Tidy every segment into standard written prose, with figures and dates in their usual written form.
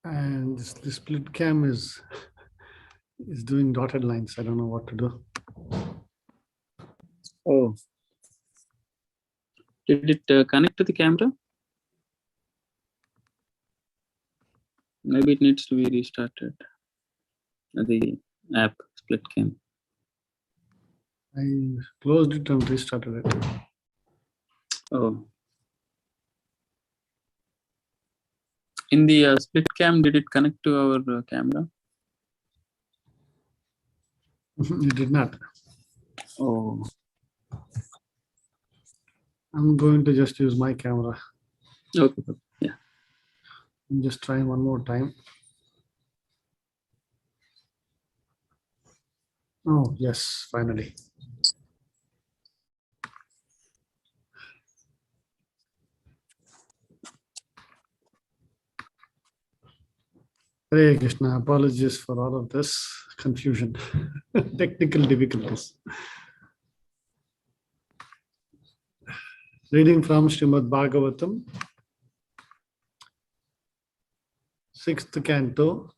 And the split cam is doing dotted lines. I don't know what to do. Oh, did it connect to the camera? Maybe it needs to be restarted. The app split cam. I closed it and restarted it. Oh. In the split cam, did it connect to our camera? It did not. Oh. I'm going to just use my camera. Okay. Yeah. I'm just trying one more time. Oh, yes, finally. Hare Krishna, apologies for all of this confusion, technical difficulties. Reading from Srimad Bhagavatam, 6th canto,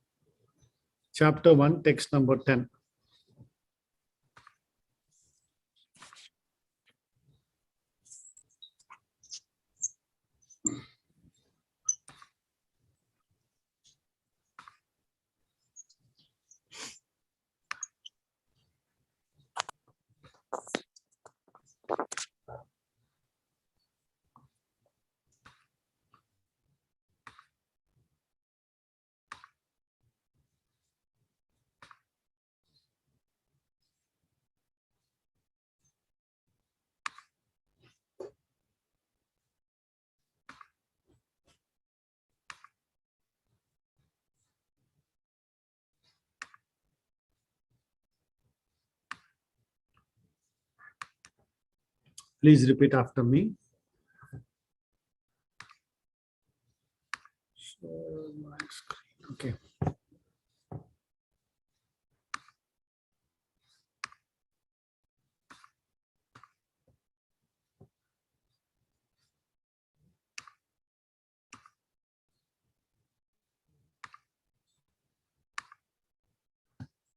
chapter 1, text number 10. Please repeat after me. Share my screen. Okay.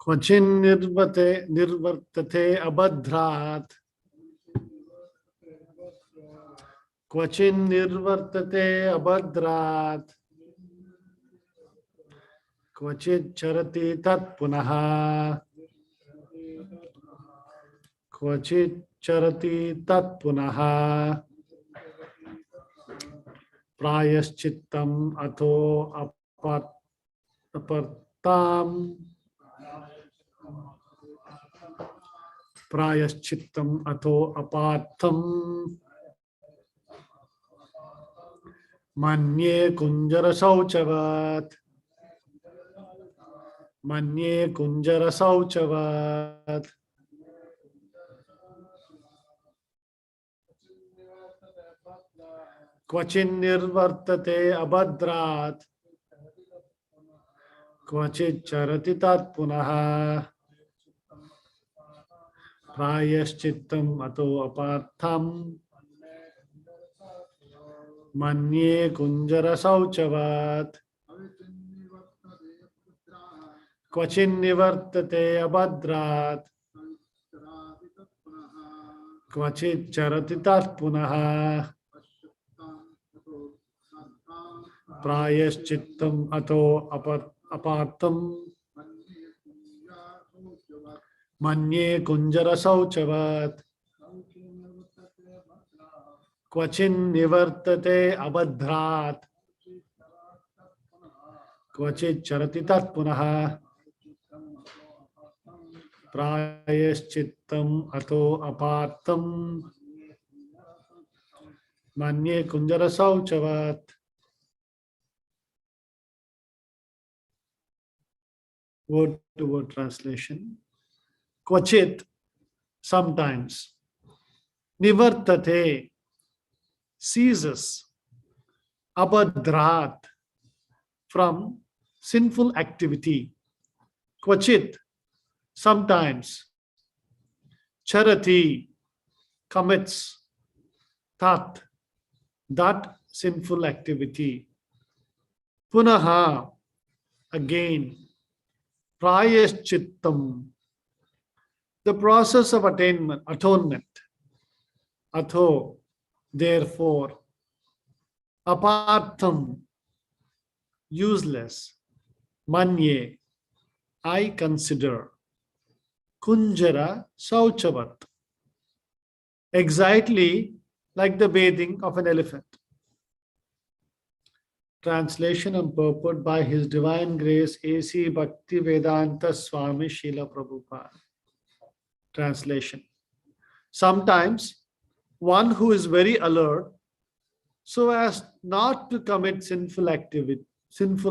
Kvachin nirvartate abadhrat. Kvachin nirvartate abadhrat. Kvachit charati tat punaha. Kvachit charati tat punaha. Prayaschittam atho apartam. Prayaschittam atho apartham. Manye kunjara sauchavat. Manye kunjara sauchavat. Kvachin nirvartate abhadrat. Kvachit charati tat punaha. Prayaschittam ato apartham. Manye kunjara sauchavat. Kvachin nivartate abhadrat. Kvachit charati tat punaha. Prayaschittam ato apartham. Manye kunjara sauchavat. Kvachin nivartate abadhrat. Kvachit charati tat punaha. Prayaschittam ato apartam. Manye kunjara sauchavat. Word to word translation. Kvachit, sometimes. Nivartate, ceases. Abadhrat, from sinful activity. Kvachit, sometimes. Charati, commits. Tat, that sinful activity. Punaha, again. Prayaschittam, the process of atonement. Atho, therefore. Apartham, useless. Manye, I consider. Kunjara Sauchavat, exactly like the bathing of an elephant. Translation and purport by His Divine Grace A.C. Bhaktivedanta Swami Srila Prabhupada. Translation. Sometimes one who is very alert so as not to commit sinful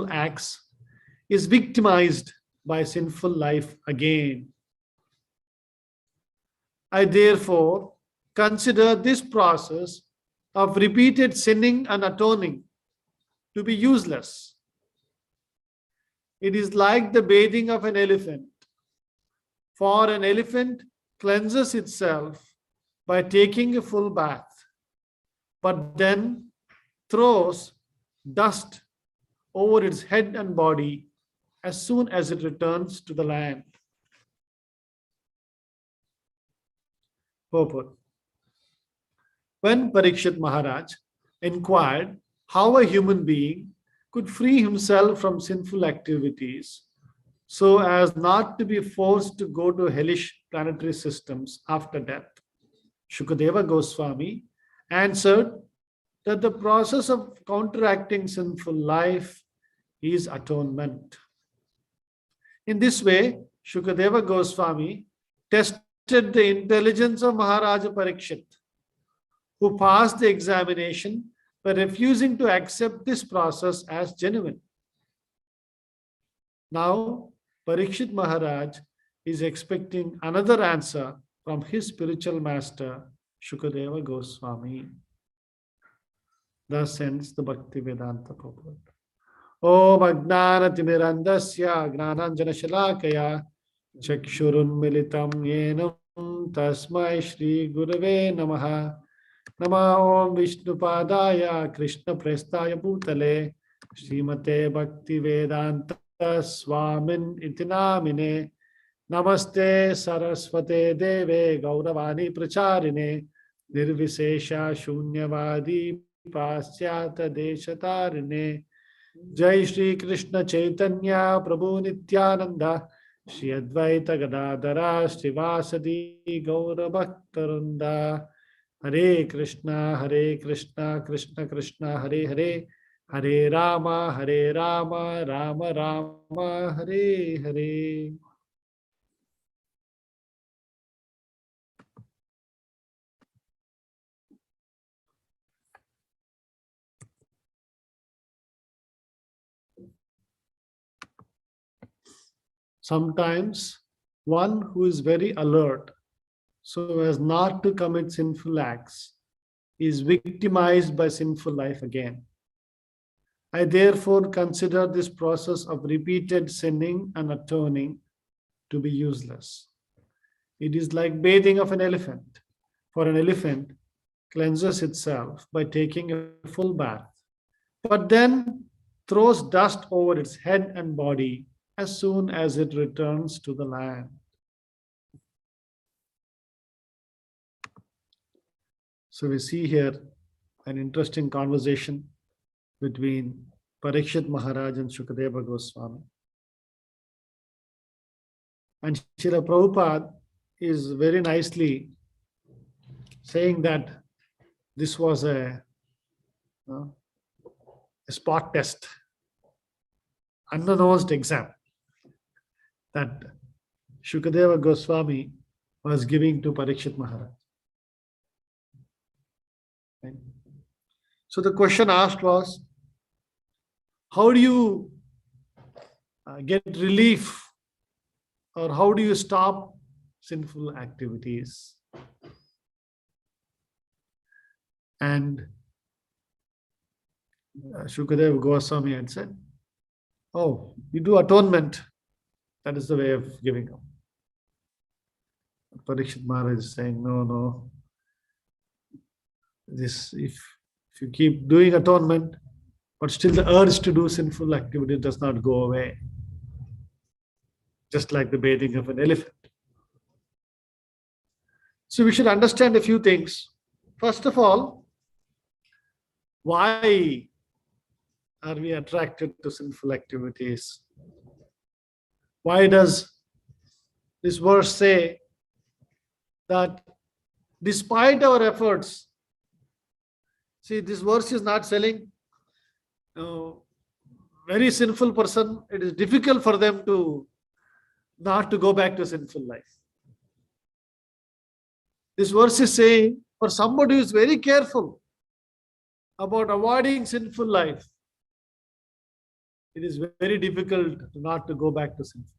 acts is victimized by sinful life again. I therefore consider this process of repeated sinning and atoning to be useless. It is like the bathing of an elephant. For an elephant cleanses itself by taking a full bath, but then throws dust over its head and body as soon as it returns to the land. Purport. When Parikshit Maharaj inquired how a human being could free himself from sinful activities so as not to be forced to go to hellish planetary systems after death, Shukadeva Goswami answered that the process of counteracting sinful life is atonement. In this way, Shukadeva Goswami tested the intelligence of Maharaja Parikshit, who passed the examination by refusing to accept this process as genuine. Now, Parikshit Maharaj is expecting another answer from his spiritual master, Shukadeva Goswami. Thus ends the Bhaktivedanta purport. Om Ajnanatimirandasya Gnananjana Shalakaya Chakshurunmilitam Yenam Tasmai Shri Gurave Namaha. Nama Om Vishnupadaya Krishna Prestaya Bhutale Srimate Bhaktivedanta Swamin Itinamine Namaste Saraswate Deve Gauravani Pracharine Nirvisesha Shunyavadi Pasyata Deshatarine Jai Shri Krishna Chaitanya Prabhu Nityananda Shri Advaita Gadadhara Srivasadi Gaura Bhaktarunda Hare Krishna Krishna Krishna Hare Hare Hare Rama Rama Rama Hare Hare. Sometimes one who is very alert so as not to commit sinful acts is victimized by sinful life again. I therefore consider this process of repeated sinning and atoning to be useless. It is like bathing of an elephant. For an elephant cleanses itself by taking a full bath, but then throws dust over its head and body as soon as it returns to the land. So we see here an interesting conversation between Parikshit Maharaj and Shukadeva Goswami. And Srila Prabhupada is very nicely saying that this was uh, a spot test, unannounced exam that Shukadeva Goswami was giving to Parikshit Maharaj. Right? So the question asked was, how do you get relief, or how do you stop sinful activities? And Shukadeva Goswami had said, oh, you do atonement. That is the way of giving up. Parikshit Maharaj is saying, no. This, if you keep doing atonement, but still the urge to do sinful activity does not go away. Just like the bathing of an elephant. So we should understand a few things. First of all, why are we attracted to sinful activities? Why does this verse say that despite our efforts, see, this verse is not telling very sinful person, it is difficult for them to not to go back to sinful life. This verse is saying for somebody who is very careful about avoiding sinful life, it is very difficult not to go back to sinful.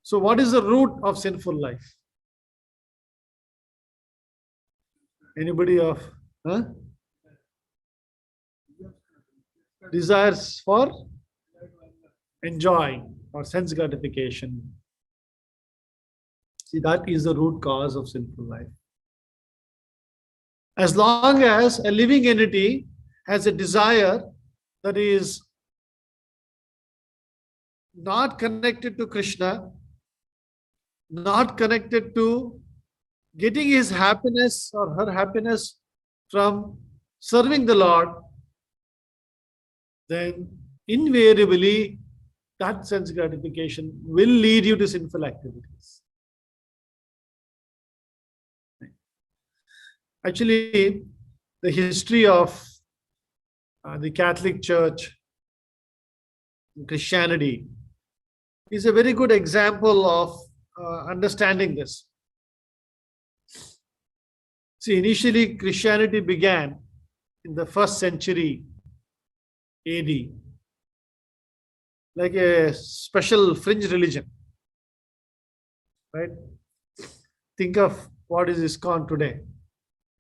So what is the root of sinful life? Anybody of desires for enjoying or sense gratification? See, that is the root cause of sinful life. As long as a living entity has a desire that is not connected to Krishna, not connected to getting his happiness or her happiness from serving the Lord, then invariably that sense gratification will lead you to sinful activities. Actually, the history of the Catholic Church, Christianity, is a very good example of understanding this. See, initially Christianity began in the 1st century AD, like a special fringe religion, right? Think of what is ISKCON today,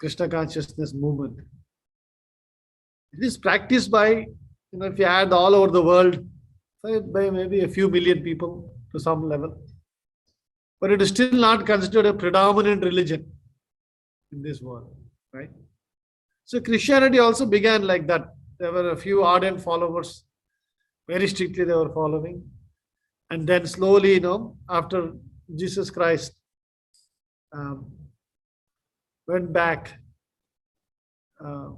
Krishna consciousness movement. It is practiced by, if you add all over the world, by maybe a few million people to some level. But it is still not considered a predominant religion in this world, right? So Christianity also began like that. There were a few ardent followers, very strictly they were following. And then slowly, after Jesus Christ went back to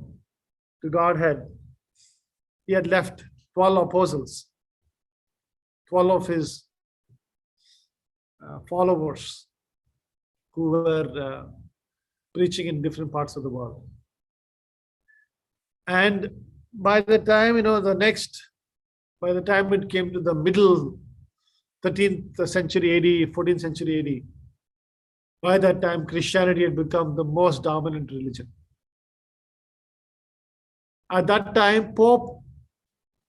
Godhead, he had left 12 apostles, 12 of his followers who were preaching in different parts of the world. And by the time, by the time it came to the middle 13th century AD, 14th century AD, by that time Christianity had become the most dominant religion. At that time, Pope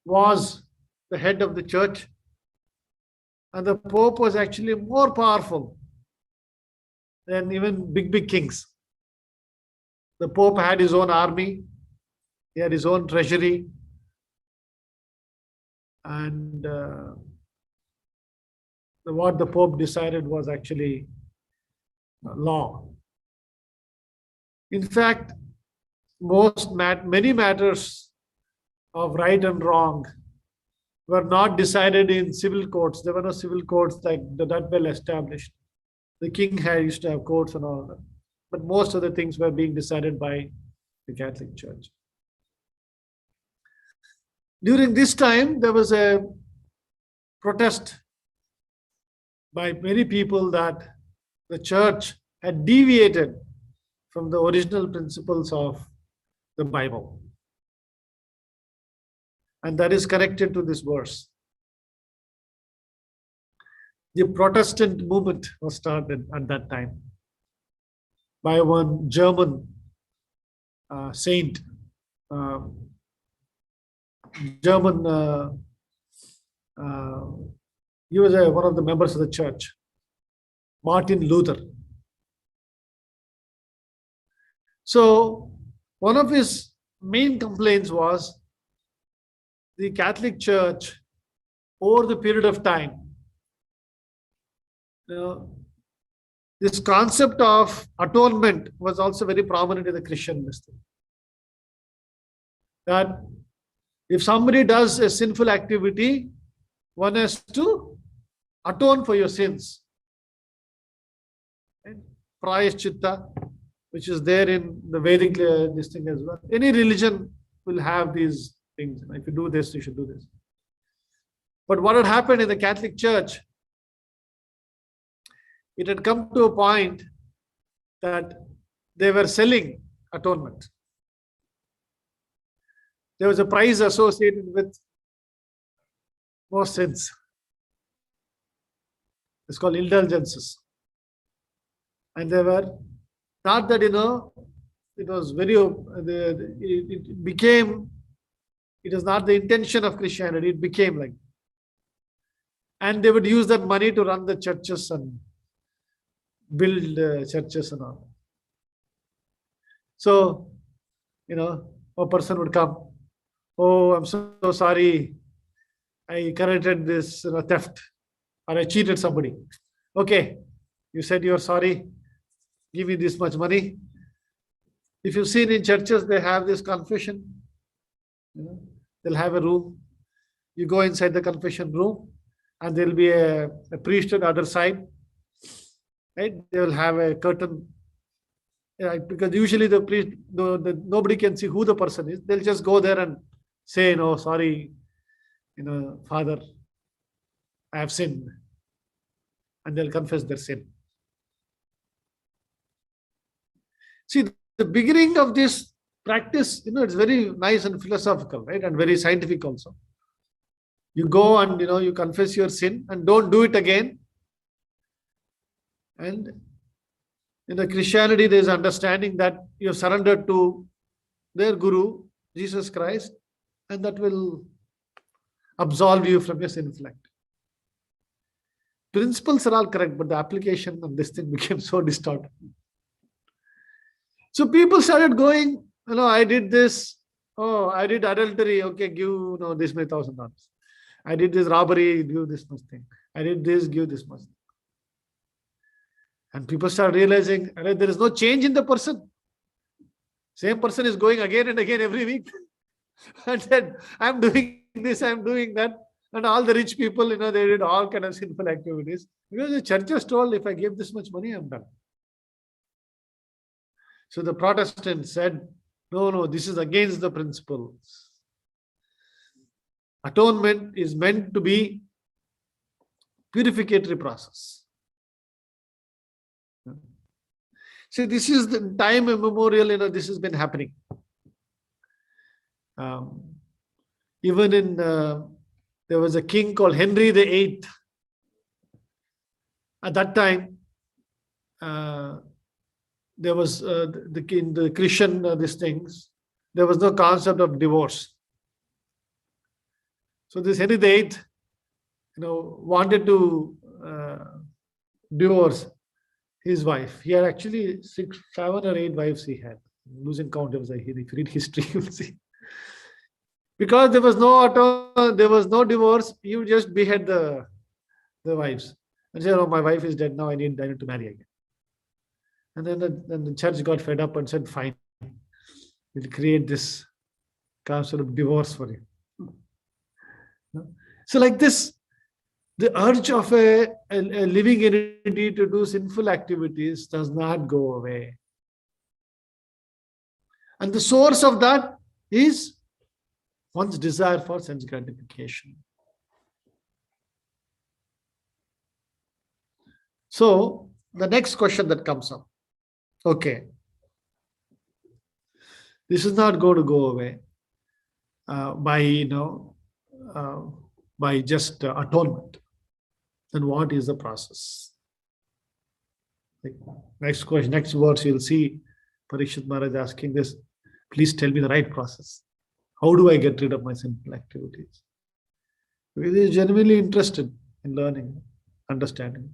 was the head of the church, and the Pope was actually more powerful than even big kings. The Pope had his own army, he had his own treasury, and what the Pope decided was actually law. In fact, many matters of right and wrong were not decided in civil courts. There were no civil courts like that well established. The king used to have courts and all that. But most of the things were being decided by the Catholic Church. During this time, there was a protest by many people that the church had deviated from the original principles of the Bible. And that is connected to this verse. The Protestant movement was started at that time by one German saint, uh, German, he was one of the members of the church, Martin Luther. So one of his main complaints was the Catholic Church over the period of time, this concept of atonement was also very prominent in the Christian mystery. That if somebody does a sinful activity, one has to atone for your sins. Prayaschitta, which is there in the Vedic this thing as well. Any religion will have these things. If you do this, you should do this. But what had happened in the Catholic Church, it had come to a point that they were selling atonement. There was a price associated with most sins. It's called indulgences. And they were not that, it was very, it became, it was not the intention of Christianity, it became like. And they would use that money to run the churches and build churches and all. So, a person would come, oh, I'm so sorry, I committed this theft, or I cheated somebody. Okay, you said you're sorry, give me this much money. If you've seen in churches, they have this confession. They'll have a room. You go inside the confession room, and there'll be a priest on the other side. Right? They will have a curtain. Right? Because usually the priest, nobody can see who the person is. They'll just go there and say, no, sorry, Father, I have sinned. And they'll confess their sin. See, the beginning of this practice, it's very nice and philosophical, right? And very scientific also. You go and, you confess your sin and don't do it again. And in the Christianity, there is understanding that you have surrendered to their Guru, Jesus Christ, and that will absolve you from your sinful act. Principles are all correct, but the application of this thing became so distorted. So people started going, I did this. Oh, I did adultery. Okay, give this many $1,000. I did this robbery. Give this much thing. I did this. Give this much. And people start realizing there is no change in the person. Same person is going again and again every week. And then I'm doing this, I'm doing that. And all the rich people, they did all kind of sinful activities. Because the church was told, if I give this much money, I'm done. So the Protestants said, no, this is against the principles. Atonement is meant to be purificatory process. See, this is the time immemorial, this has been happening. Even in, there was a king called Henry VIII. At that time, there was the Christian, these things, there was no concept of divorce. So this Henry VIII, wanted to divorce his wife. He had actually 7 or 8 wives he had. I'm losing count. If you read history, you will see. Because there was no divorce, he would just behead the wives. And say, oh, my wife is dead now, I need to marry again. And then the church got fed up and said, fine, we'll create this concept of divorce for you. So like this, the urge of a living entity to do sinful activities does not go away. And the source of that is one's desire for sense gratification. So the next question that comes up, okay, this is not going to go away uh, by just atonement. Then what is the process? Like, next question, next words, you'll see Parikshit Maharaj asking this. Please tell me the right process. How do I get rid of my sinful activities? Because he is genuinely interested in learning, understanding.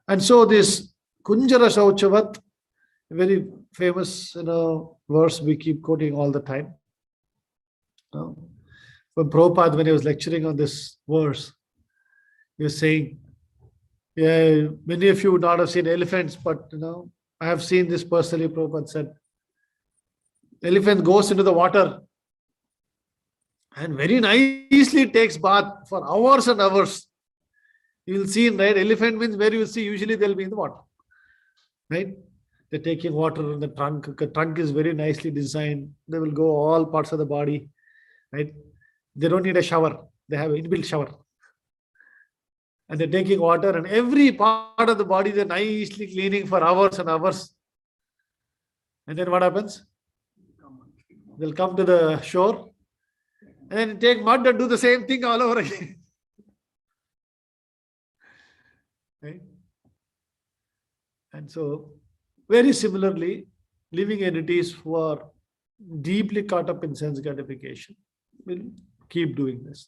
And so this Kunjara Shauchavat, very famous verse we keep quoting all the time. When Prabhupada, when he was lecturing on this verse, he was saying, yeah, many of you would not have seen elephants, but I have seen this personally. Prabhupada said, elephant goes into the water and very nicely takes bath for hours and hours. You will see, right? Elephant means where you will see, usually they'll be in the water, right? They're taking water in the trunk. The trunk is very nicely designed. They will go all parts of the body, right? They don't need a shower. They have an inbuilt shower. And they're taking water, and every part of the body they're nicely cleaning for hours and hours. And then what happens? They'll come to the shore and then take mud and do the same thing all over again. Right? And so, very similarly, living entities who are deeply caught up in sense gratification will keep doing this.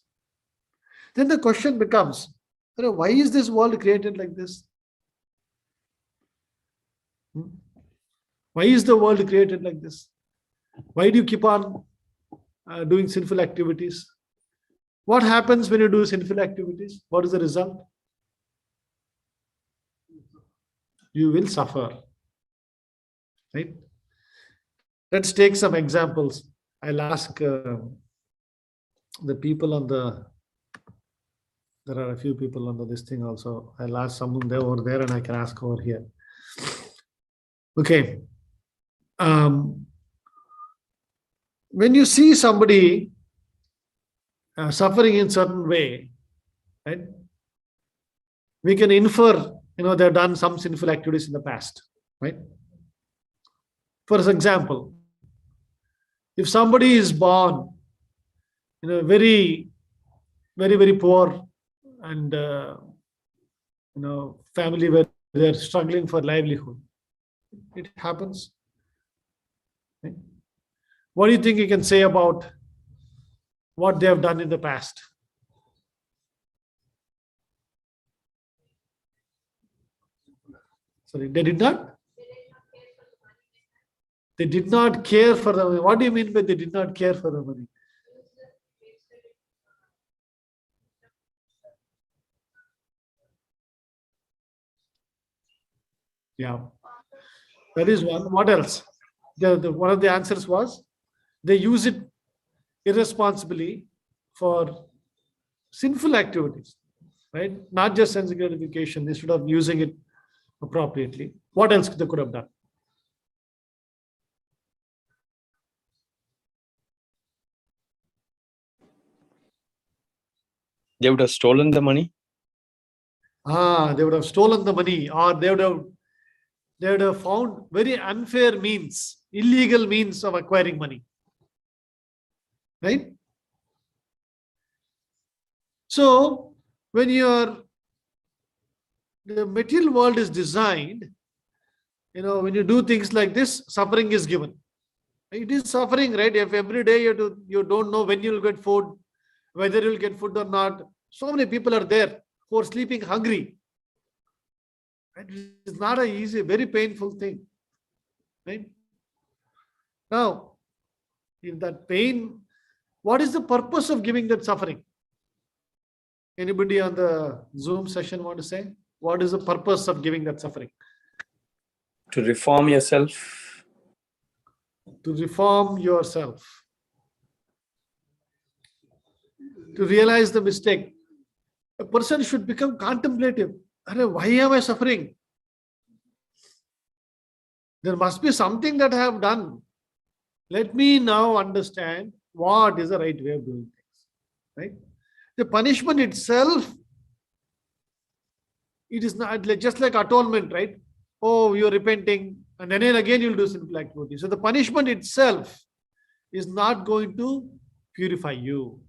Then the question becomes, why is this world created like this? Why is the world created like this? Why do you keep on doing sinful activities? What happens when you do sinful activities? What is the result? You will suffer. Right? Let's take some examples. I'll ask the people on there are a few people on this thing also. I'll ask someone there over there and I can ask over here. Okay. When you see somebody suffering in certain way, right? We can infer, they've done some sinful activities in the past, right? For example, if somebody is born in a very, very, very poor and family where they're struggling for livelihood, it happens. Right? What do you think you can say about what they have done in the past? Sorry, they did not? They did not care for the money. What do you mean by they did not care for the money? Yeah. That is one. What else? One of the answers was they use it irresponsibly for sinful activities, right? Not just sense gratification, instead of using it appropriately. What else they could have done? They would have stolen the money. They would have stolen the money, or they would have found very unfair means, illegal means of acquiring money. Right? So, when the material world is designed, when you do things like this, suffering is given. It is suffering, right? If every day you don't know when you'll get food, whether you'll get food or not. So many people are there who are sleeping hungry. Right? It's not an easy, very painful thing. Right? Now, if that pain, what is the purpose of giving that suffering? Anybody on the Zoom session want to say? What is the purpose of giving that suffering? To reform yourself. To reform yourself. To realize the mistake. A person should become contemplative. Why am I suffering? There must be something that I have done. Let me now understand what is the right way of doing things. Right? The punishment itself, it is not just like atonement, right? Oh, you're repenting, and then again you'll do sinful activity. So the punishment itself is not going to purify you.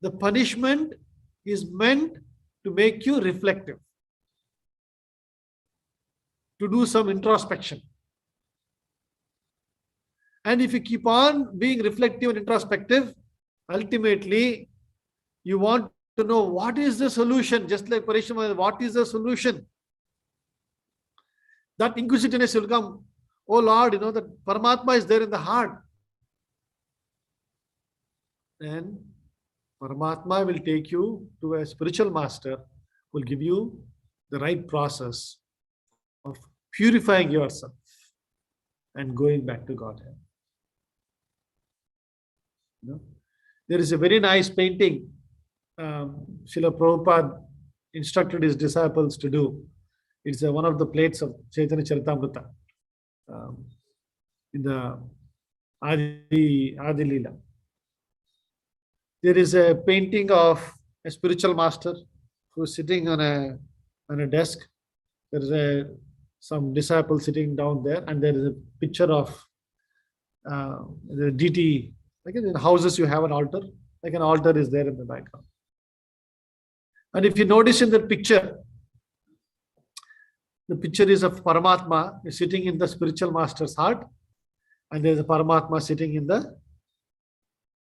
The punishment is meant to make you reflective, to do some introspection. And if you keep on being reflective and introspective, ultimately you want to know what is the solution. Just like Parishma, what is the solution? That inquisitiveness will come. Oh Lord, that Paramatma is there in the heart. And Paramatma will take you to a spiritual master who will give you the right process of purifying yourself and going back to Godhead. There is a very nice painting Srila Prabhupada instructed his disciples to do. It's one of the plates of Chaitanya Charitamrita in the Adi Leela. There is a painting of a spiritual master who is sitting on a desk. There is some disciple sitting down there, and there is a picture of the deity. Like in houses, you have an altar. Like an altar is there in the background. And if you notice in the picture is of Paramatma sitting in the spiritual master's heart, and there is a Paramatma sitting in the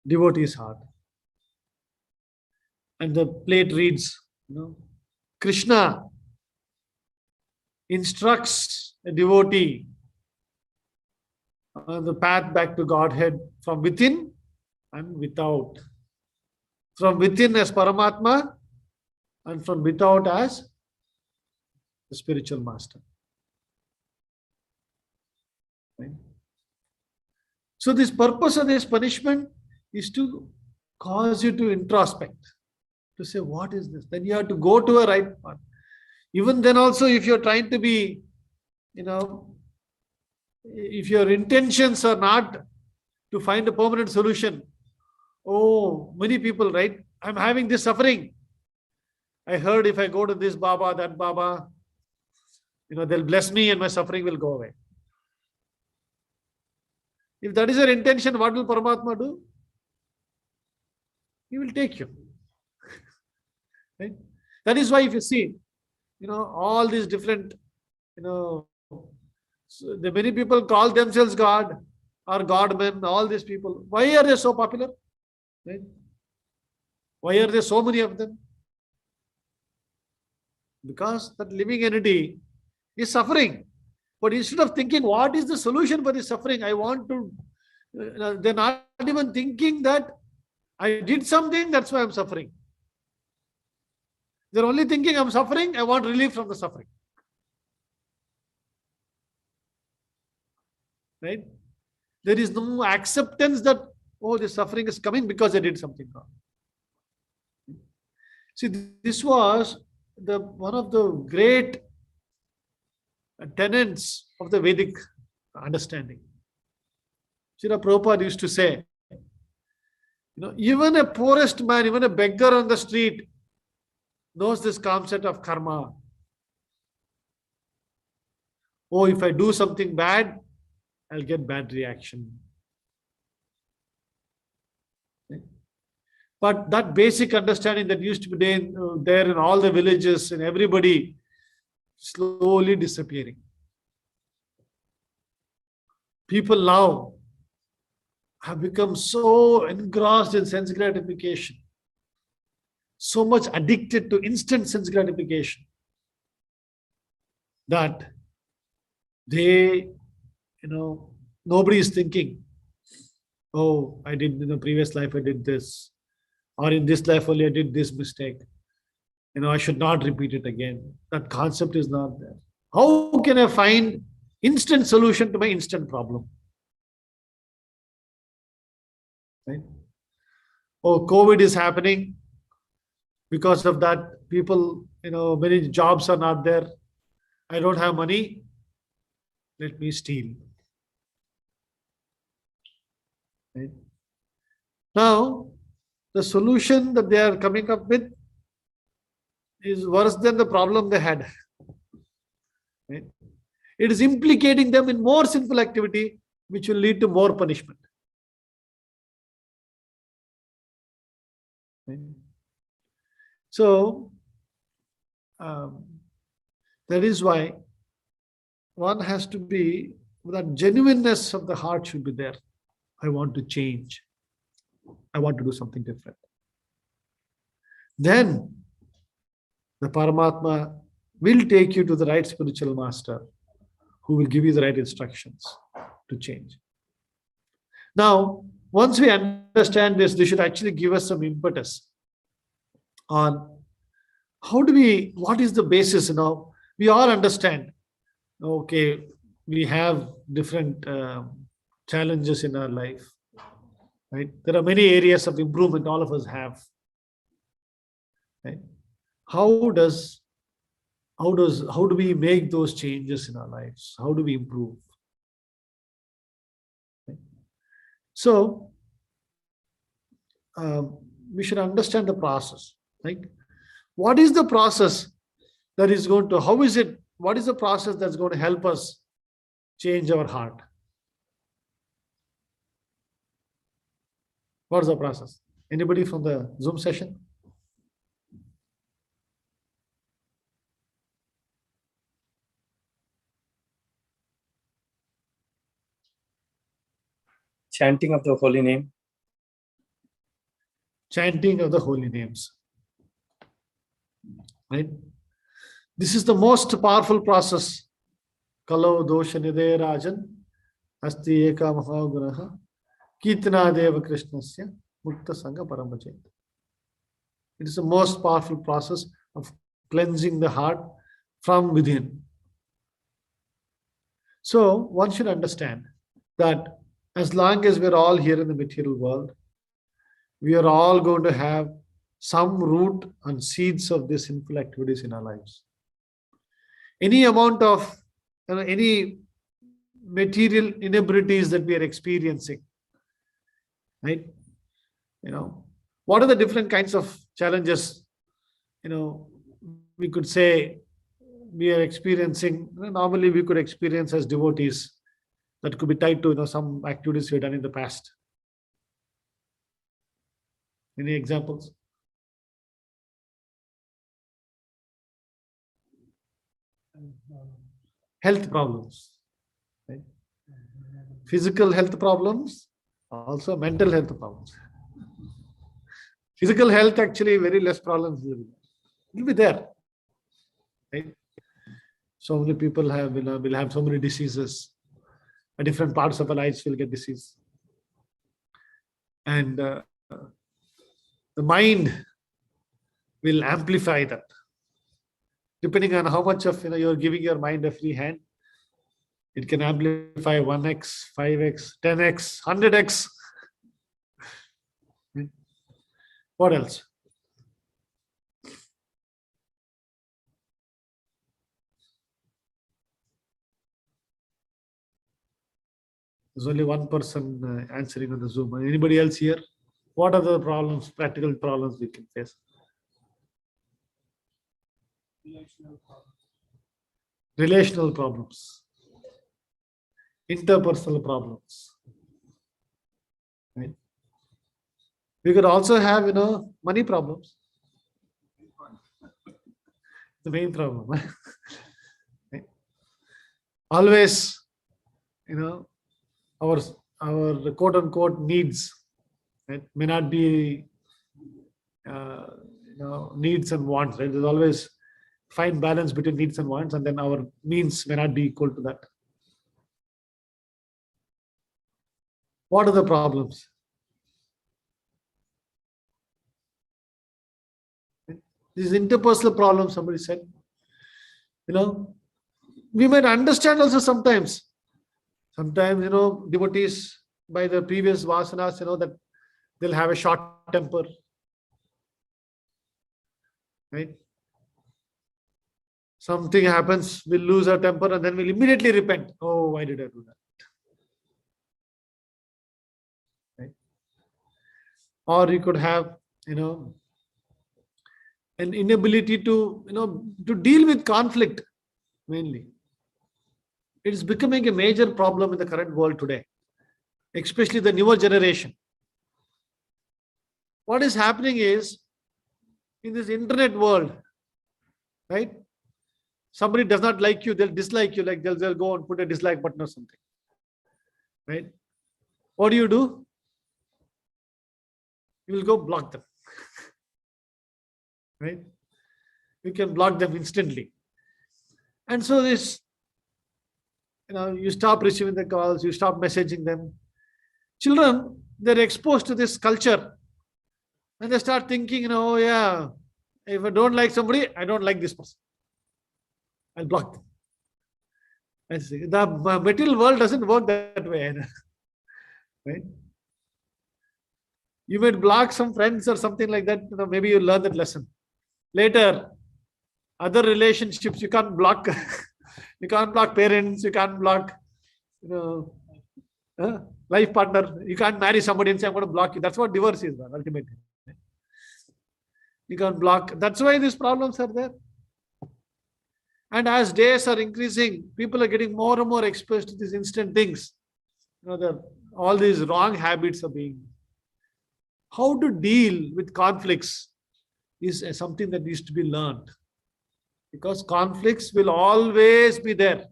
devotee's heart. And the plate reads, Krishna instructs a devotee on the path back to Godhead from within and without. From within as Paramatma, and from without as the spiritual master. Right? So this purpose of this punishment is to cause you to introspect, to say, what is this? Then you have to go to a right path. Even then also, if you're trying to be, if your intentions are not to find a permanent solution, many people, right? I'm having this suffering. I heard if I go to this Baba, that Baba, they'll bless me and my suffering will go away. If that is your intention, what will Paramatma do? He will take you. Right? That is why if you see, all these different, the many people call themselves God or God-men, all these people. Why are they so popular? Right? Why are there so many of them? Because that living entity is suffering. But instead of thinking, what is the solution for this suffering? I want to, they're not even thinking that I did something, that's why I'm suffering. They're only thinking, I'm suffering, I want relief from the suffering. Right? There is no acceptance that, the suffering is coming because I did something wrong. See, this was one of the great tenets of the Vedic understanding. Srila Prabhupada used to say, even a poorest man, even a beggar on the street knows this concept of karma. If I do something bad, I'll get bad reaction. But that basic understanding that used to be there in all the villages and everybody, slowly disappearing. People now have become so engrossed in sense gratification, so much addicted to instant sense gratification, that they, nobody is thinking, I did in the previous life, I did this, or in this life only I did this mistake. I should not repeat it again. That concept is not there. How can I find instant solution to my instant problem? Right? COVID is happening. Because of that, people, many jobs are not there. I don't have money. Let me steal. Right? Now, the solution that they are coming up with is worse than the problem they had. Right? It is implicating them in more sinful activity, which will lead to more punishment. Right? So, um, that is why one has to be, that genuineness of the heart should be there. I want to change. I want to do something different. Then the Paramatma will take you to the right spiritual master who will give you the right instructions to change. Now, once we understand this should actually give us some impetus on what is the basis. We all understand, okay, we have different challenges in our life, right? There are many areas of improvement all of us have. Right? How do we make those changes in our lives? How do we improve? Right? So we should understand the process. Right? What is the process that is going to, what is the process that's going to help us change our heart? What is the process? Anybody from the Zoom session? Chanting of the holy name. Chanting of the holy names. Right? This is the most powerful process. Kalo dosha nidhe rajan asti eka mahagunaha kitna deva krishnasya mukta sangha paramachet. It is the most powerful process of cleansing the heart from within. So one should understand that as long as we're all here in the material world, we are all going to have some root and seeds of these sinful activities in our lives. Any amount of, any material inabilities that we are experiencing, right? What are the different kinds of challenges, we could say we are experiencing? Normally we could experience as devotees, that could be tied to some activities we've done in the past. Any examples? Health problems, right? Physical health problems, also mental health problems. Physical health, actually, very less problems will be there, right? So many people will have so many diseases. At different parts of our lives will get disease, and the mind will amplify that. Depending on how much of you're giving your mind a free hand, it can amplify 1x, 5x, 10x, 100x. What else? There's only one person answering on the Zoom. Anybody else here? What are the problems, practical problems we can face? Relational problems. Interpersonal problems. Right? We could also have, money problems. The main problem. Right? Always, our quote unquote needs, right, may not be needs and wants, right? There's always fine balance between needs and wants, and then our means may not be equal to that. What are the problems? These interpersonal problems, somebody said. We might understand also sometimes. Sometimes, devotees by the previous vasanas, that they'll have a short temper. Right? Something happens, we'll lose our temper and then we'll immediately repent. Oh, why did I do that? Right? or you could have, an inability to, to deal with conflict mainly. It is becoming a major problem in the current world today, especially the newer generation. What is happening is, in this internet world, right? Somebody does not like you, they'll dislike you, like they'll go and put a dislike button or something, right? What do? You will go block them, right? You can block them instantly. And so this, you stop receiving the calls, you stop messaging them. Children, they're exposed to this culture and they start thinking, oh yeah, if I don't like somebody, I don't like this person, I'll block them. And see, the material world doesn't work that way, right? You might block some friends or something like that, maybe you learn that lesson. Later, other relationships, you can't block. You can't block parents, you can't block, life partner. You can't marry somebody and say, I'm going to block you. That's what divorce is, ultimately. You can't block. That's why these problems are there. And as days are increasing, people are getting more and more exposed to these instant things. All these wrong habits are being. How to deal with conflicts is something that needs to be learned. Because conflicts will always be there.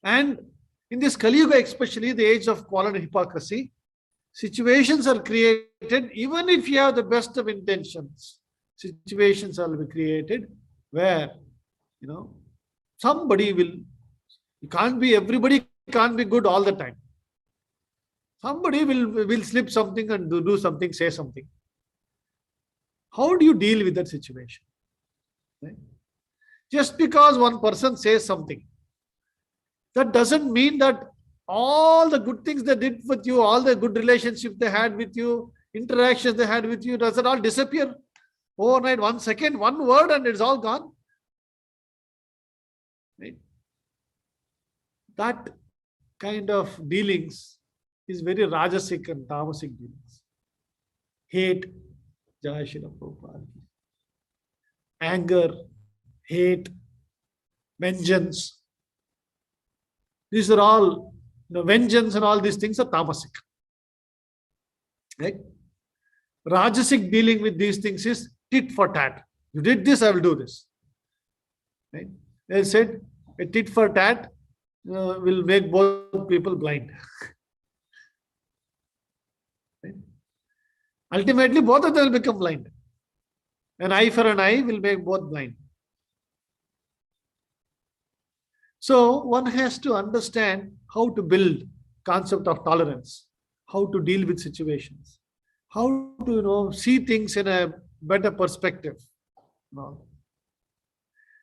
And in this Kali Yuga, especially the age of quarrel and hypocrisy, situations are created, even if you have the best of intentions, situations will be created where, somebody will, everybody can't be good all the time. Somebody will slip something and do something, say something. How do you deal with that situation? Right? Just because one person says something, that doesn't mean that all the good things they did with you, all the good relationships they had with you, interactions they had with you, does it all disappear overnight? 1 second, one word, and it's all gone. Right? That kind of dealings is very rajasic and tamasic dealings. Hate, Jai Shri Prabhupada. Anger, hate, vengeance. These are all, vengeance and all these things are tamasic. Right? Rajasic dealing with these things is tit for tat. You did this, I will do this. Right? They said a tit for tat will make both people blind. Right? Ultimately, both of them will become blind. An eye for an eye will make both blind. So one has to understand how to build concept of tolerance, how to deal with situations, how to see things in a better perspective.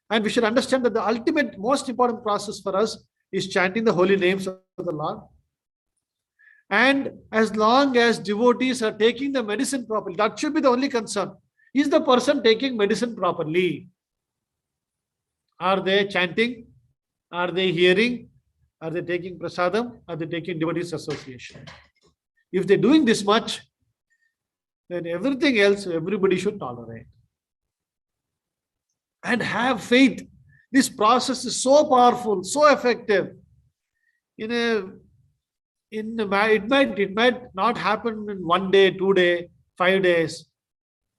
And we should understand that the ultimate, most important process for us is chanting the holy names of the Lord. And as long as devotees are taking the medicine properly, that should be the only concern. Is the person taking medicine properly? Are they chanting? Are they hearing? Are they taking prasadam? Are they taking devotees association? If they're doing this much, then everything else, everybody should tolerate. And have faith. This process is so powerful, so effective. It might not happen in 1 day, 2 days, 5 days,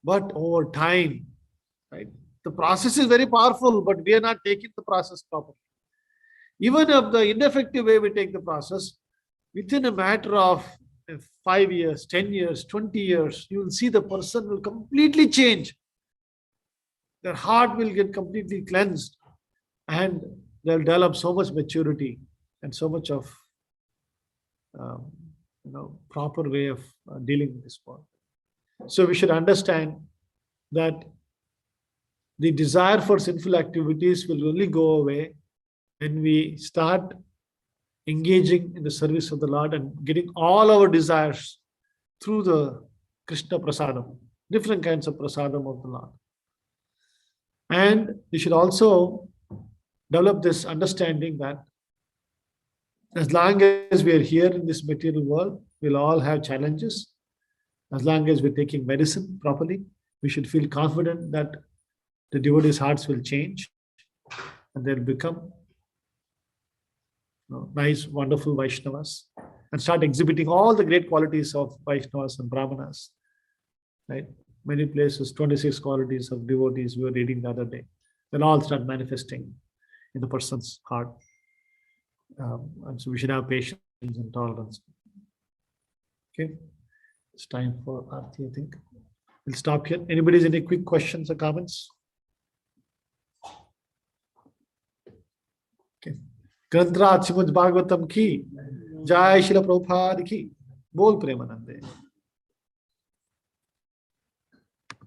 but over time, right? The process is very powerful, but we are not taking the process properly. Even if the ineffective way we take the process, within a matter of 5 years, 10 years, 20 years, you will see the person will completely change. Their heart will get completely cleansed and they'll develop so much maturity and so much of proper way of dealing with this world. So we should understand that the desire for sinful activities will only go away when we start engaging in the service of the Lord and getting all our desires through the Krishna prasadam, different kinds of prasadam of the Lord. And we should also develop this understanding that as long as we are here in this material world, we'll all have challenges. As long as we're taking medicine properly, we should feel confident that the devotees' hearts will change and they'll become nice, wonderful Vaishnavas and start exhibiting all the great qualities of Vaishnavas and Brahmanas. Right? Many places, 26 qualities of devotees we were reading the other day. They'll all start manifesting in the person's heart. And so we should have patience and tolerance. Okay. It's time for Aarti, I think. We'll stop here. Anybody's any quick questions or comments? Okay. Granthrat Srimad Bhagavatam ki, Jai Shila Prabhupada ki, Bol Premanande.